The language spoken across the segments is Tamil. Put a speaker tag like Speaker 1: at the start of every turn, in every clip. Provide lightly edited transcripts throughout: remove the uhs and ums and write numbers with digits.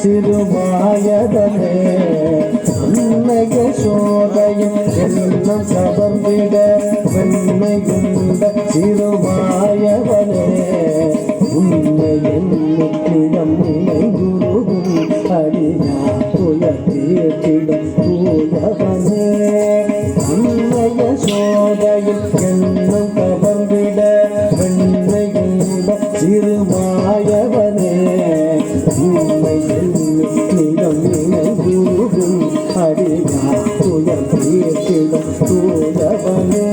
Speaker 1: சிறுமாயதமே எண்ணம் கவர்ந்திட வெண்மை கொண்ட சிறுமாயவனே உண்மை எண்ணிடம் நிலை குருகும் அடியா புயத்தீர்த்திடம் தூயவனே உண்மைய சோதையில் எண்ணம் கவர்ந்திட வெண்மை கொண்ட சிறுமாயவனே உண்மை எண்ணிடம் நிலை குருகும் அடியா புயத்தீர்த்திடம் தூயவனே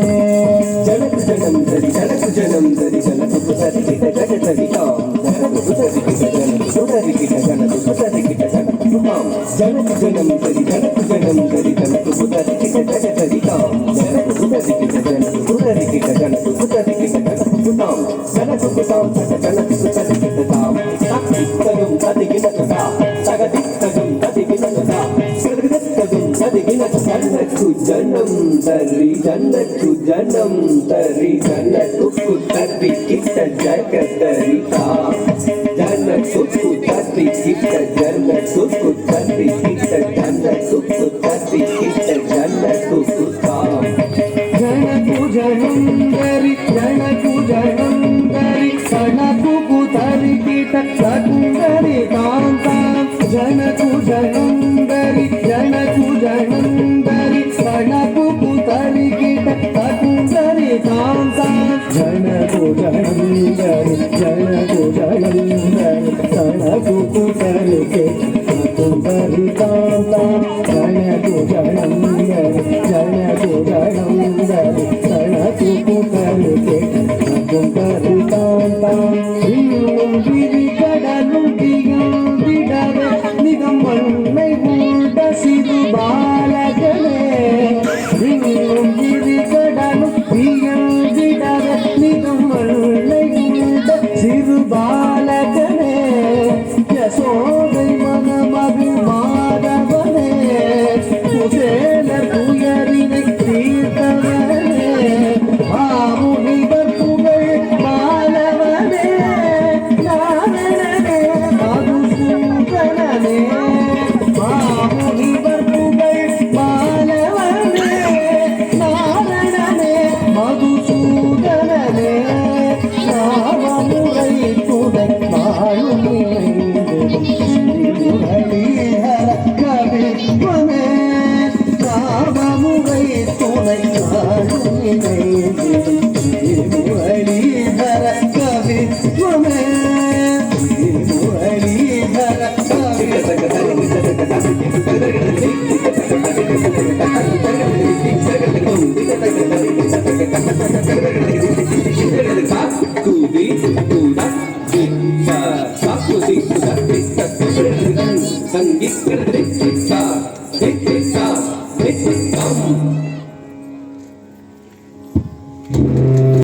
Speaker 1: ஜனக்கு ஜனம் தரி ஜனக்கு ஜனம் தரி ஜனக்கு புதரி கிட்ட ஜன தரி காம் ஜனக்கு புதரி கிட்ட ஜனக்கு புதரி கிட்ட ஜனக்கு புதரி கிட்ட ஜனக்கு காம் ஜனக்கு ஜனம் தரி ஜனக்கு ஜனம் தரி ஜனக்கு புதரி கிட்ட ஜன தரி காம் ஜனக்கு புதரி கிட்ட ஜனக்கு புதரி கிட்ட ஜனக்கு புதரி கிட்ட ஜனக்கு காம் ஜனக்கு புதாம் ஜனக்கு புதரி கிட்ட தாம் தக்கித்தகும் ததிகினதா தகதித்தகும் ததிகினதா சகதித்தகும் ததிகினதா ஜன்னத்து ஜனம் தரி ஜன்னத்து ஜனம் தரி ஜன்னத்து புதரி கிட்ட ஜகதரி காம் ஜன்னத்து புதரி கிட்ட ஜன்னத்து புதரி கிட்ட ஜன்னத்து புதரி கிட்ட ஜன்னத்து காம் ஜனக்கு ஜனம் தரி ஜனக்கு ஜனம் தரி ஜனக்கு புதரி கிட்ட ஜகுந்தரி காம் காம் ஜனக்கு ஜனம் தரி ஜனக்கு ஜனம் தரி ஜனக்கு புதரி கிட்ட ஜகுந்தரி காம் காம் ஜனக்கு ஜனம் தரி ஜனக்கு ஜனம் தரி ஜனக்கு புதரி கிட்ட ஜகுந்தரி காம் காம் ஜனக்கு ஜனம் தரி ஜனக்கு ஜனம் தரி ஜனக்கு புதரி கிட்ட ஜகுந்தரி காம் காம் இன்னும் விதி கடலும் திகழ்ந்திடவே நிதம் மண்ணை உண்ட சிறு பாலகனே இன்னும் விதி கடலும் திகழ்ந்திடவே நிதம் மண்ணை உண்ட சிறு பாலகனே யசோதை மனமது மாதவனே குசேலர் துயரினை தீர்த்தவனே மாமுனிவர் புகழ் மாலவனே நாரணனே மதுசூதனனே மாமுனிவர் புகழ் மாலவனே நாரணனே மதுசூதனனே நாமமுறை துணை நாளும் ஹரிஹர கவித்வமே நாமமுறை துணை நாளும் ஹரிஹர கவித்வமே ஹரிஹர संगीत